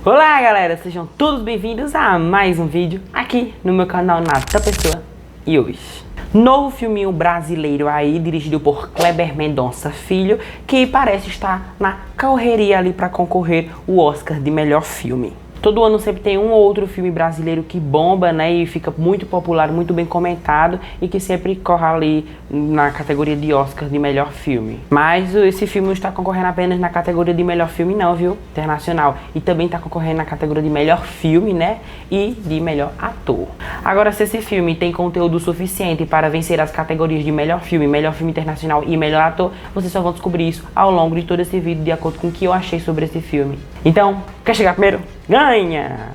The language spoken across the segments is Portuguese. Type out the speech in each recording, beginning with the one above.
Olá galera, sejam todos bem-vindos a mais um vídeo aqui no meu canal Natan Pessoa. E hoje, novo filminho brasileiro aí, dirigido por Kleber Mendonça Filho, que parece estar na correria ali para concorrer o Oscar de melhor filme. Todo ano sempre tem um ou outro filme brasileiro que bomba, né, e fica muito popular, muito bem comentado e que sempre corre ali na categoria de Oscar de melhor filme. Mas esse filme não está concorrendo apenas na categoria de melhor filme não, viu? Internacional. E também está concorrendo na categoria de melhor filme, né, e de melhor ator. Agora, se esse filme tem conteúdo suficiente para vencer as categorias de melhor filme internacional e melhor ator, vocês só vão descobrir isso ao longo de todo esse vídeo, de acordo com o que eu achei sobre esse filme. Então, quer chegar primeiro? Ganha!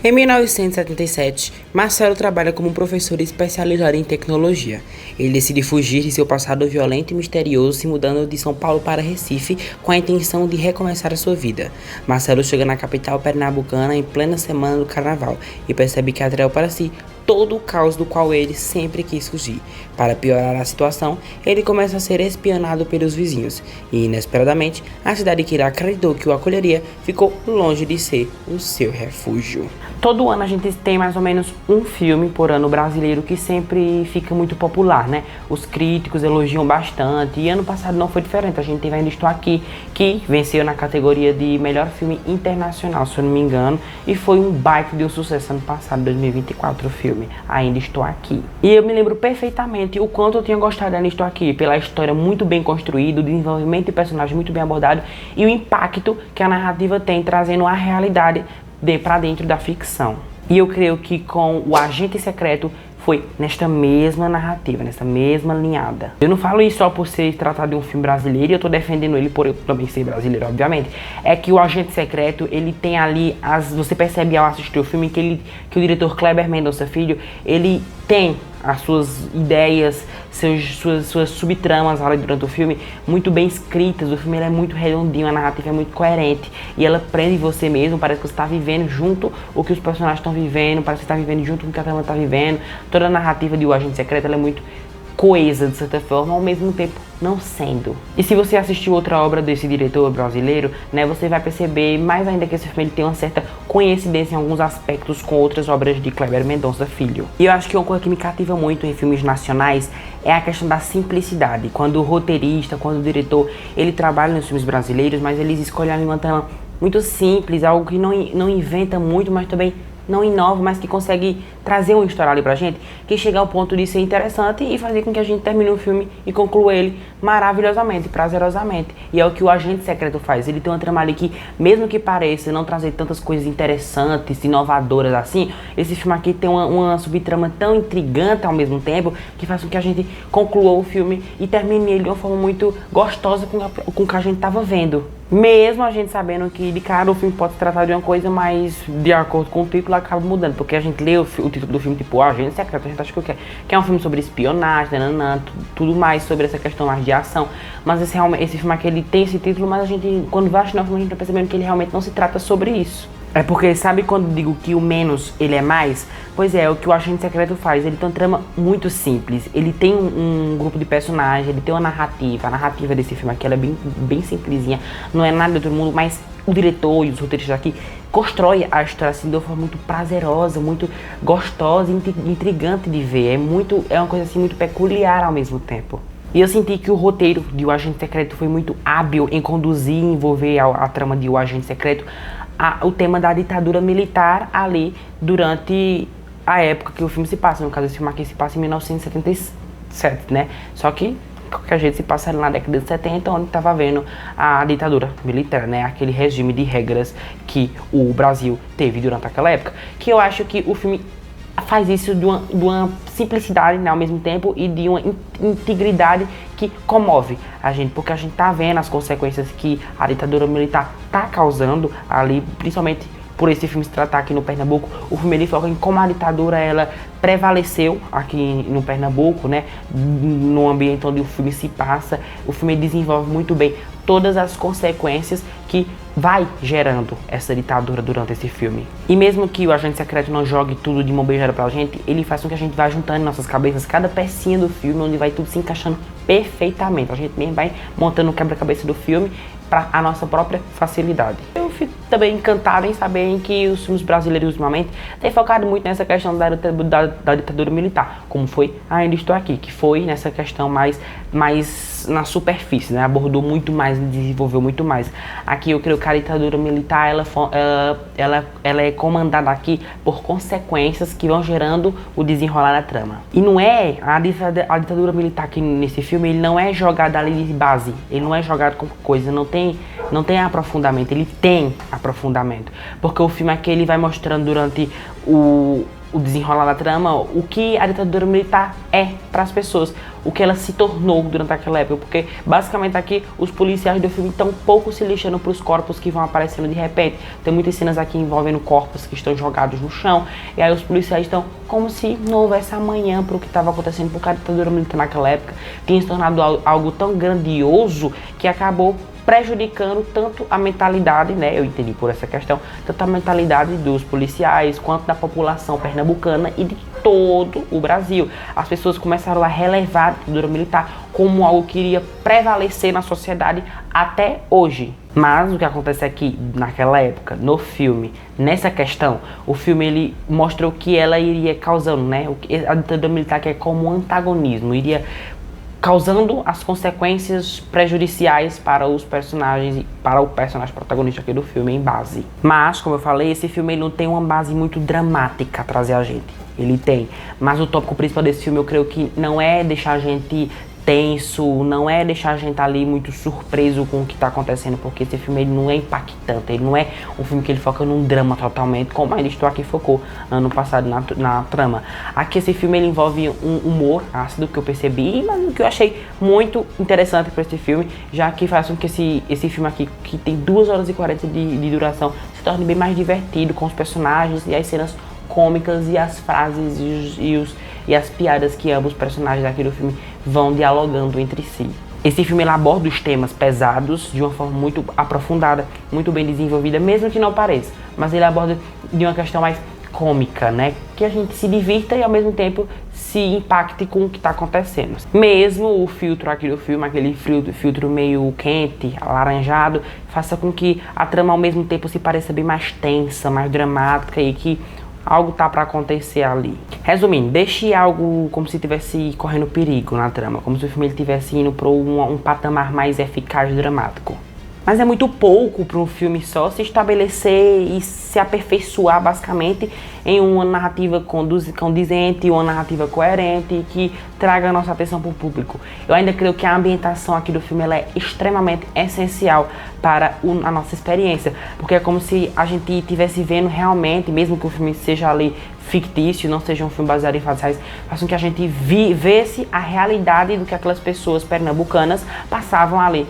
Em 1977, Marcelo trabalha como professor especializado em tecnologia. Ele decide fugir de seu passado violento e misterioso, se mudando de São Paulo para Recife com a intenção de recomeçar a sua vida. Marcelo chega na capital pernambucana em plena semana do carnaval e percebe que atraiu para si todo o caos do qual ele sempre quis fugir. Para piorar a situação, ele começa a ser espionado pelos vizinhos e, inesperadamente, a cidade que ele acreditou que o acolheria ficou longe de ser o seu refúgio. Todo ano a gente tem mais ou menos um filme por ano brasileiro que sempre fica muito popular, né? Os críticos elogiam bastante e ano passado não foi diferente. A gente teve Ainda Estou Aqui, que venceu na categoria de melhor filme internacional, se eu não me engano, e foi um baita de um sucesso ano passado, 2024, o filme Ainda Estou Aqui. E eu me lembro perfeitamente o quanto eu tinha gostado de Ainda Estou Aqui, pela história muito bem construída, o desenvolvimento de personagens muito bem abordado e o impacto que a narrativa tem, trazendo a realidade para dentro da ficção. E eu creio que com O Agente Secreto foi nesta mesma narrativa, nessa mesma linhada. Eu não falo isso só por ser tratado de um filme brasileiro, e eu tô defendendo ele por eu também ser brasileiro, obviamente. É que O Agente Secreto, ele tem ali, você percebe ao assistir o filme que o diretor Kleber Mendonça Filho, ele tem as suas ideias, suas subtramas ali durante o filme muito bem escritas. O filme ele é muito redondinho, a narrativa é muito coerente e ela prende você mesmo, parece que você está vivendo junto o que os personagens estão vivendo, parece que você está vivendo junto com o que a trama está vivendo. Toda a narrativa de O Agente Secreto ela é muito coesa, de certa forma, ao mesmo tempo não sendo. E se você assistiu outra obra desse diretor brasileiro, né, você vai perceber mais ainda que esse filme ele tem uma certa coincidência em alguns aspectos com outras obras de Kleber Mendonça Filho. E eu acho que uma coisa que me cativa muito em filmes nacionais é a questão da simplicidade. Quando o roteirista, quando o diretor, ele trabalha nos filmes brasileiros, mas eles escolhem uma trama muito simples, algo que não inventa muito, mas também não inova, mas que consegue trazer uma história ali pra gente, que chega ao ponto de ser interessante e fazer com que a gente termine o filme e conclua ele maravilhosamente, prazerosamente. E é o que O Agente Secreto faz. Ele tem uma trama ali que, mesmo que pareça não trazer tantas coisas interessantes, inovadoras assim, esse filme aqui tem uma subtrama tão intrigante ao mesmo tempo, que faz com que a gente conclua o filme e termine ele de uma forma muito gostosa com o que a gente tava vendo. Mesmo a gente sabendo que de cara o filme pode se tratar de uma coisa, mas de acordo com o título acaba mudando, porque a gente lê o título do filme tipo O Agente Secreto, a gente acha que é um filme sobre espionagem, tudo mais sobre essa questão mais de ação, mas esse filme aqui ele tem esse título, mas a gente, quando vai assistir o filme, a gente tá percebendo que ele realmente não se trata sobre isso. É porque, sabe quando digo que o menos ele é mais? Pois é o que O Agente Secreto faz. Ele tem uma trama muito simples, ele tem um grupo de personagens, ele tem uma narrativa. A narrativa desse filme aqui ela é bem simplesinha, não é nada de outro mundo, mas o diretor e os roteiristas aqui constrói a história assim de uma forma muito prazerosa, muito gostosa e intrigante de ver. É uma coisa assim muito peculiar ao mesmo tempo. E eu senti que o roteiro de O Agente Secreto foi muito hábil em conduzir e envolver a trama de O Agente Secreto o tema da ditadura militar ali durante a época que o filme se passa. No caso, esse filme aqui se passa em 1977, né? Só que, de qualquer jeito, se passa ali na década de 70, onde estava havendo a ditadura militar, né? Aquele regime de regras que o Brasil teve durante aquela época. Que eu acho que o filme faz isso de uma simplicidade, né, ao mesmo tempo, e de uma integridade que comove a gente, porque a gente tá vendo as consequências que a ditadura militar tá causando ali, principalmente por esse filme se tratar aqui no Pernambuco. O filme ele foca em como a ditadura ela prevaleceu aqui no Pernambuco, né, no ambiente onde o filme se passa. O filme desenvolve muito bem todas as consequências que que vai gerando essa ditadura durante esse filme. E mesmo que o agente secreto não jogue tudo de mão beijada pra gente, ele faz com que a gente vá juntando em nossas cabeças cada pecinha do filme, onde vai tudo se encaixando perfeitamente. A gente mesmo vai montando o quebra-cabeça do filme para a nossa própria facilidade. Eu fico também encantado em saber que os filmes brasileiros ultimamente têm focado muito nessa questão da ditadura militar, como foi Ainda Estou Aqui, que foi nessa questão mais na superfície, né? Abordou muito mais, desenvolveu muito mais. Aqui eu creio que a ditadura militar ela é comandada aqui por consequências que vão gerando o desenrolar da trama. E não é a ditadura militar aqui nesse filme, ele não é jogado ali de base, ele não é jogado como coisa, não tem aprofundamento, ele tem aprofundamento, porque o filme aqui ele vai mostrando durante o desenrolar da trama o que a ditadura militar é para as pessoas, o que ela se tornou durante aquela época, porque basicamente aqui os policiais do filme estão pouco se lixando para os corpos que vão aparecendo de repente. Tem muitas cenas aqui envolvendo corpos que estão jogados no chão, e aí os policiais estão como se não houvesse amanhã para o que estava acontecendo, porque a ditadura militar naquela época tinha se tornado algo tão grandioso que acabou prejudicando tanto a mentalidade, né, eu entendi por essa questão, tanto a mentalidade dos policiais, quanto da população pernambucana e de todo o Brasil. As pessoas começaram a relevar a ditadura militar como algo que iria prevalecer na sociedade até hoje. Mas o que acontece aqui, naquela época, no filme, nessa questão, o filme ele mostra o que ela iria causando, né, a ditadura militar que é como um antagonismo, iria causando as consequências prejudiciais para os personagens e para o personagem protagonista aqui do filme em base. Mas, como eu falei, esse filme ele não tem uma base muito dramática a trazer a gente. Ele tem, mas o tópico principal desse filme eu creio que não é deixar a gente tenso, não é deixar a gente ali muito surpreso com o que está acontecendo, porque esse filme ele não é impactante, ele não é um filme que ele foca num drama totalmente, como Ainda Estou Aqui focou ano passado na trama. Aqui esse filme ele envolve um humor ácido que eu percebi, mas o que eu achei muito interessante para esse filme, já que faz com que esse filme aqui, que tem 2 horas e 40 de duração, se torne bem mais divertido com os personagens e as cenas cômicas e as frases e as piadas que ambos os personagens aqui do filme vão dialogando entre si. Esse filme ele aborda os temas pesados de uma forma muito aprofundada, muito bem desenvolvida, mesmo que não pareça, mas ele aborda de uma questão mais cômica, né? Que a gente se divirta e ao mesmo tempo se impacte com o que está acontecendo. Mesmo o filtro aqui do filme, aquele filtro meio quente, alaranjado, faça com que a trama ao mesmo tempo se pareça bem mais tensa, mais dramática e que algo tá pra acontecer ali. Resumindo, deixe algo como se estivesse correndo perigo na trama, como se o filme estivesse indo para um patamar mais eficaz e dramático. Mas é muito pouco para um filme só se estabelecer e se aperfeiçoar basicamente em uma narrativa condizente, uma narrativa coerente que traga a nossa atenção para o público. Eu ainda creio que a ambientação aqui do filme ela é extremamente essencial para a nossa experiência, porque é como se a gente estivesse vendo realmente, mesmo que o filme seja ali fictício, não seja um filme baseado em fatos reais, faz com que a gente visse a realidade do que aquelas pessoas pernambucanas passavam ali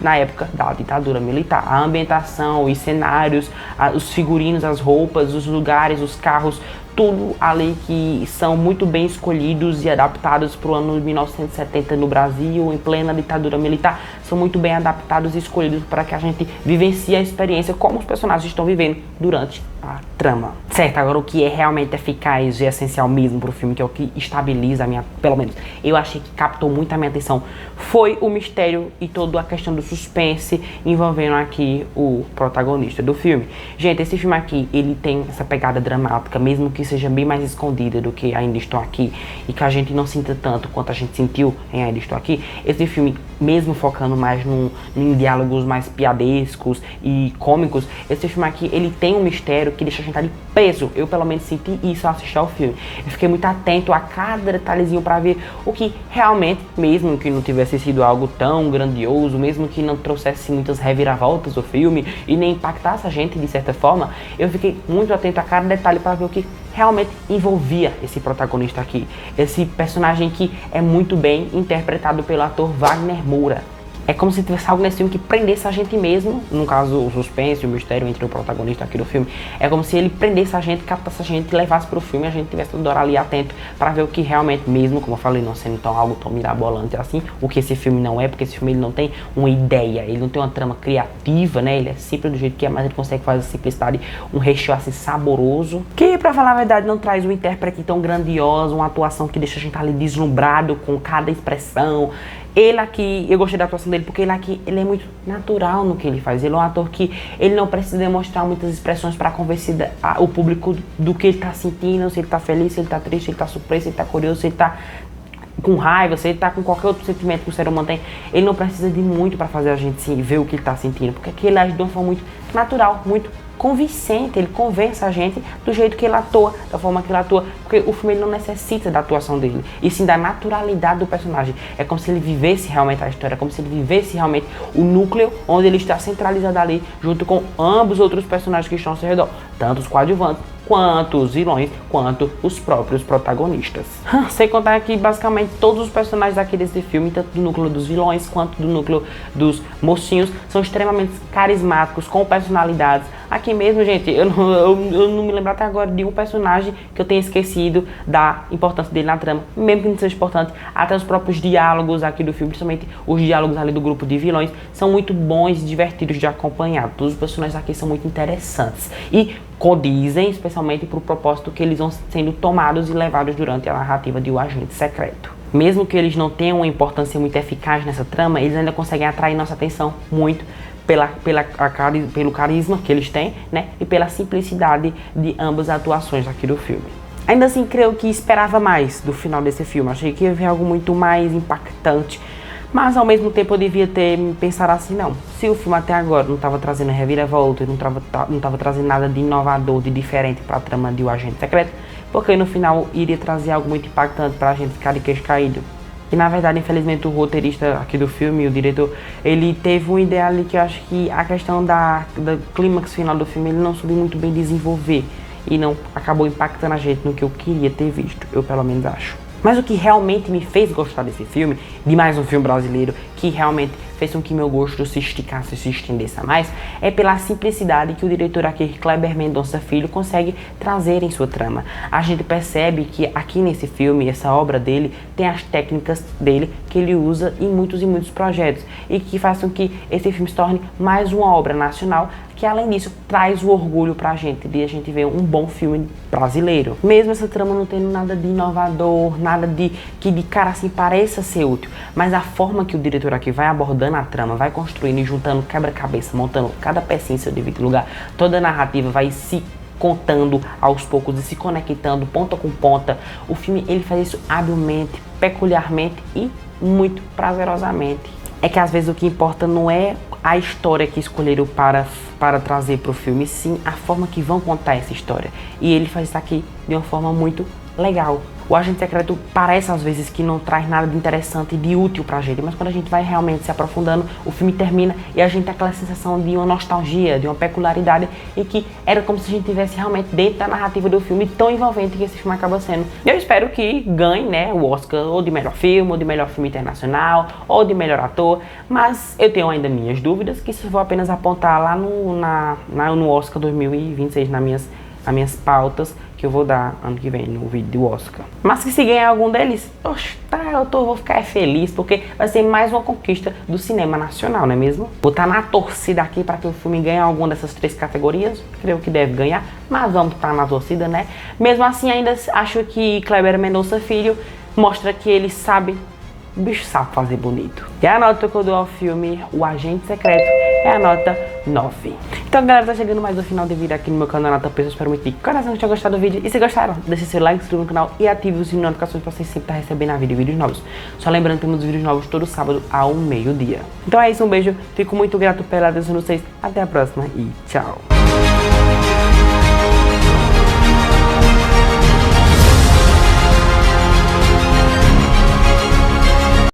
na época da ditadura militar. A ambientação, os cenários, os figurinos, as roupas, os lugares, os carros, tudo ali que são muito bem escolhidos e adaptados para o ano de 1970 no Brasil, em plena ditadura militar, são muito bem adaptados e escolhidos para que a gente vivencie a experiência como os personagens estão vivendo durante a trama. Certo, agora o que é realmente eficaz e essencial mesmo para o filme, que é o que estabiliza a minha, pelo menos, eu achei que captou muito a minha atenção, foi o mistério e toda a questão do suspense envolvendo aqui o protagonista do filme. Gente, esse filme aqui, ele tem essa pegada dramática, mesmo que seja bem mais escondida do que Ainda Estou Aqui, e que a gente não sinta tanto quanto a gente sentiu em Ainda Estou Aqui. Esse filme, mesmo focando mais em diálogos mais piadescos e cômicos, esse filme aqui, ele tem um mistério que deixa a gente ali preso. Eu pelo menos senti isso ao assistir ao filme. Eu fiquei muito atento a cada detalhezinho para ver o que realmente, mesmo que não tivesse sido algo tão grandioso, mesmo que não trouxesse muitas reviravoltas do filme e nem impactasse a gente de certa forma, eu fiquei muito atento a cada detalhe para ver o que realmente envolvia esse protagonista aqui. Esse personagem que é muito bem interpretado pelo ator Wagner Moura. É como se tivesse algo nesse filme que prendesse a gente mesmo, no caso o suspense, o mistério entre o protagonista aqui do filme. É como se ele prendesse a gente, captasse a gente, levasse pro filme e a gente tivesse toda hora ali atento para ver o que realmente, mesmo, como eu falei, não sendo tão algo tão mirabolante assim, o que esse filme não é, porque esse filme ele não tem uma ideia, ele não tem uma trama criativa, né? Ele é simples do jeito que é, mas ele consegue fazer a simplicidade um recheio assim saboroso, que pra falar a verdade não traz um intérprete tão grandioso, uma atuação que deixa a gente ali deslumbrado com cada expressão. Ele aqui, eu gostei da atuação dele porque ele aqui, ele é muito natural no que ele faz. Ele é um ator que ele não precisa demonstrar muitas expressões para convencer o público do que ele tá sentindo, se ele tá feliz, se ele tá triste, se ele tá surpreso, se ele tá curioso, se ele tá com raiva, se ele tá com qualquer outro sentimento que o ser humano tem. Ele não precisa de muito para fazer a gente ver o que ele tá sentindo, porque aqui ele age de uma forma muito natural, muito convincente, ele convence a gente do jeito que ele atua, da forma que ele atua, porque o filme ele não necessita da atuação dele, e sim da naturalidade do personagem. É como se ele vivesse realmente a história, é como se ele vivesse realmente o núcleo onde ele está centralizado ali, junto com ambos os outros personagens que estão ao seu redor, tanto os coadjuvantes, quanto os vilões, quanto os próprios protagonistas. Sem contar que basicamente todos os personagens aqui desse filme, tanto do núcleo dos vilões, quanto do núcleo dos mocinhos, são extremamente carismáticos, com personalidades. Aqui mesmo, gente, eu não me lembro até agora de um personagem que eu tenha esquecido da importância dele na trama, mesmo que não seja importante. Até os próprios diálogos aqui do filme, principalmente os diálogos ali do grupo de vilões, são muito bons e divertidos de acompanhar. Todos os personagens aqui são muito interessantes e condizem, especialmente para o propósito que eles vão sendo tomados e levados durante a narrativa de O Agente Secreto. Mesmo que eles não tenham uma importância muito eficaz nessa trama, eles ainda conseguem atrair nossa atenção muito pelo carisma que eles têm, né, e pela simplicidade de ambas as atuações aqui do filme. Ainda assim, creio que esperava mais do final desse filme. Achei que ia ver algo muito mais impactante, mas ao mesmo tempo eu devia ter pensado assim, não, se o filme até agora não estava trazendo reviravolta, não estava trazendo nada de inovador, de diferente para a trama de O Agente Secreto, porque no final iria trazer algo muito impactante para a gente ficar de queixo caído. E na verdade, infelizmente, o roteirista aqui do filme, o diretor, ele teve uma ideia ali que eu acho que a questão da clímax final do filme, ele não soube muito bem desenvolver e não acabou impactando a gente no que eu queria ter visto, eu pelo menos acho. Mas o que realmente me fez gostar desse filme, de mais um filme brasileiro, que realmente fez com que meu gosto se esticasse e se estendesse a mais, é pela simplicidade que o diretor aqui, Kleber Mendonça Filho, consegue trazer em sua trama. A gente percebe que aqui nesse filme, essa obra dele, tem as técnicas dele que ele usa em muitos e muitos projetos, e que faz com que esse filme se torne mais uma obra nacional, que além disso traz o orgulho pra gente de a gente ver um bom filme brasileiro. Mesmo essa trama não tendo nada de inovador, nada de que de cara assim pareça ser útil, mas a forma que o diretor aqui vai abordando a trama, vai construindo e juntando quebra-cabeça, montando cada pecinha em seu devido lugar, toda a narrativa vai se contando aos poucos e se conectando ponta com ponta. O filme ele faz isso habilmente, peculiarmente e muito prazerosamente. É que às vezes o que importa não é a história que escolheram para trazer para o filme, sim a forma que vão contar essa história. E ele faz isso aqui de uma forma muito legal. O Agente Secreto parece às vezes que não traz nada de interessante e de útil pra gente, mas quando a gente vai realmente se aprofundando, o filme termina e a gente tem aquela sensação de uma nostalgia, de uma peculiaridade, e que era como se a gente estivesse realmente dentro da narrativa do filme, tão envolvente que esse filme acaba sendo. Eu espero que ganhe, né, o Oscar ou de melhor filme, ou de melhor filme internacional, ou de melhor ator, mas eu tenho ainda minhas dúvidas, que isso vou apenas apontar lá no Oscar 2026, nas minhas pautas, que eu vou dar ano que vem no vídeo do Oscar. Mas que se ganhar algum deles, oxe, vou ficar feliz, porque vai ser mais uma conquista do cinema nacional, não é mesmo? Vou estar na torcida aqui para que o filme ganhe alguma dessas 3 categorias, creio que deve ganhar, mas vamos estar na torcida, né? Mesmo assim, ainda acho que Kleber Mendonça Filho mostra que ele sabe, o bicho sabe fazer bonito. E a nota que eu dou ao filme O Agente Secreto é a nota 9. Então, galera, tá chegando mais no final de vídeo aqui no meu canal Nota Pessoa. Espero muito de coração que tenham gostado do vídeo. E se gostaram, deixe seu like, se inscreva no canal e ative o sininho de notificações pra vocês sempre estar recebendo vídeos novos. Só lembrando que temos vídeos novos todo sábado ao meio-dia. Então é isso, um beijo. Fico muito grato pela atenção de vocês. Até a próxima e tchau.